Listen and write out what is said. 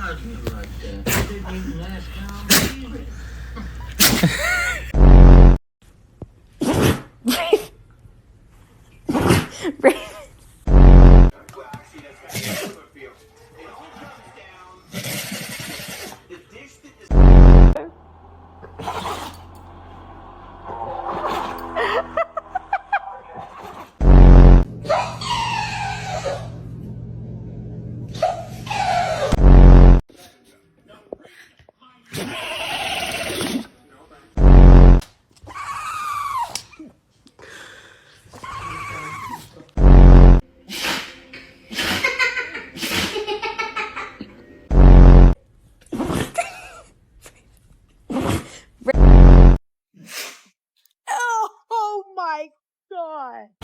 argument like that. It didn't even last down either. Raven.